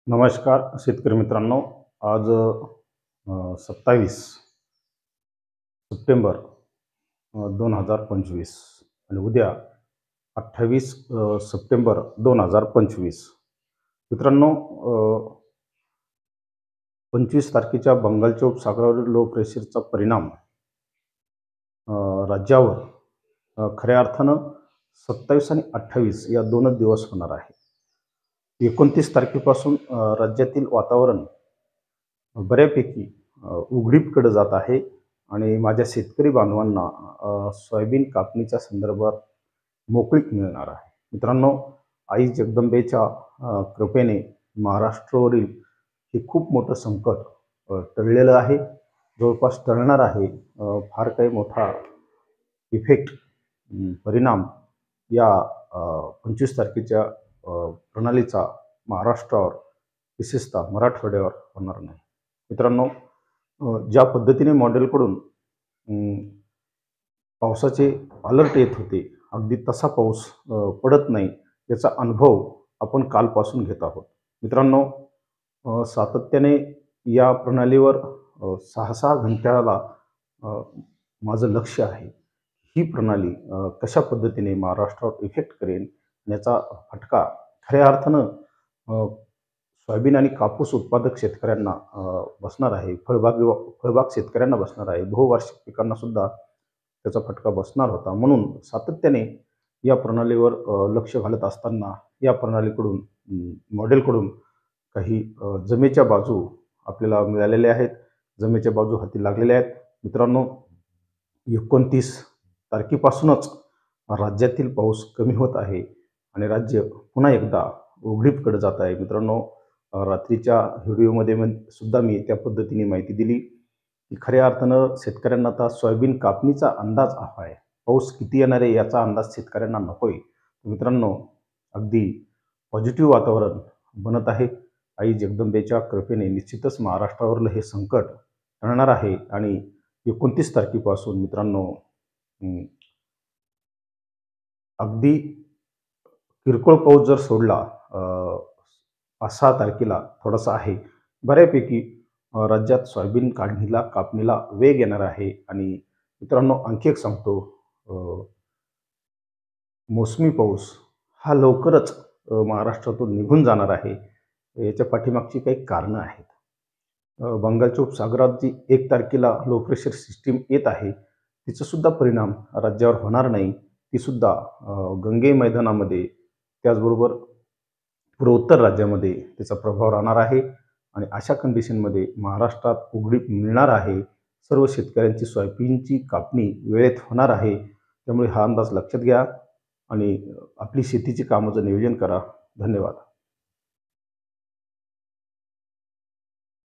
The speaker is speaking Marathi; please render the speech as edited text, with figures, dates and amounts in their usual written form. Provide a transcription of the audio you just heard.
नमस्कार शेतकरी मित्रांनो. आज 27 सप्टेंबर 2025 आणि उद्या 28 सप्टेंबर 2025. मित्रांनो, 25 तारखेच्या बंगालच्या उपसागरावरील लो प्रेशरचा परिणाम अ, राज्यावर खऱ्या अर्थानं 27 आणि 28 या 2च दिवस होणार आहे. 29 तारखेपासून राज्यातील वातावरण बऱ्यापैकी उघडीपकडे जात आहे आणि माझ्या शेतकरी बांधवांना सोयाबीन कापणीच्या संदर्भात मोकळीक मिळणार आहे. मित्रांनो, आई जगदंबेच्या कृपेने महाराष्ट्रावरील हे खूप मोठं संकट टळलेलं आहे, जवळपास टळणार आहे. फार काही मोठा इफेक्ट परिणाम या 25 तारखेच्या प्रणालीचा महाराष्ट्रावर विशेषतः मराठवाड्यावर होणार नाही. मित्रांनो, ज्या पद्धतीने मॉडेलकडून पावसाचे अलर्ट येत होते, अगदी तसा पाऊस पडत नाही याचा अनुभव आपण कालपासून घेत आहोत. मित्रांनो, सातत्याने या प्रणालीवर 6-6 घंट्याला माझं लक्ष आहे. ही प्रणाली कशा पद्धतीने महाराष्ट्रावर इफेक्ट करेल याचा फटका खऱ्या अर्थानं सोयाबीन आणि कापूस उत्पादक शेतकऱ्यांना बसणार आहे. फळबाग शेतकऱ्यांना बसणार आहे. बहुवार्षिक पिकांना सुद्धा त्याचा फटका बसणार होता. म्हणून सातत्याने या प्रणालीवर लक्ष घालत असताना या प्रणालीकडून मॉडेलकडून काही जमेच्या बाजू आपल्याला मिळालेल्या आहेत. जमेच्या बाजू हाती लागलेल्या आहेत. मित्रांनो, 29 तारखेपासूनच राज्यातील पाऊस कमी होत आहे आणि राज्य पुन्हा एकदा उघडीपकडे जात आहे. मित्रांनो, रात्रीच्या व्हिडिओमध्ये सुद्धा मी त्या पद्धतीने माहिती दिली की खऱ्या अर्थानं शेतकऱ्यांना आता सोयाबीन कापणीचा अंदाज हवा आहे. पाऊस किती येणार आहे याचा अंदाज शेतकऱ्यांना नको आहे. मित्रांनो, अगदी पॉझिटिव्ह वातावरण बनत आहे. आई जगदंबेच्या कृपेने निश्चितच महाराष्ट्रावरलं हे संकट टळणार आहे आणि 29 तारखेपासून मित्रांनो, अगदी किरकोळ पाऊस जर सोडला 5-6 तारखेला थोडासा आहे, बऱ्यापैकी राज्यात सोयाबीन कापणीला वेग येणार आहे. आणि मित्रांनो, आणखी एक सांगतो, मोसमी पाऊस हा लवकरच महाराष्ट्रातून निघून जाणार आहे. याच्या पाठीमागची काही कारणं आहेत. बंगालच्या उपसागरात जी 1 तारखेला लो प्रेशर सिस्टीम येत आहे, तिचासुद्धा परिणाम राज्यावर होणार नाही. तीसुद्धा गंगे मैदानामध्ये, त्याचबरोबर पूर्वोत्तर राज्यामध्ये त्याचा प्रभाव राहणार आहे आणि अशा कंडिशनमध्ये महाराष्ट्रात उघडीप मिळणार आहे. सर्व शेतकऱ्यांची सोयाबीनची कापणी वेळेत होणार आहे. त्यामुळे हा अंदाज लक्षात घ्या आणि आपली शेतीची कामाचं नियोजन करा. धन्यवाद.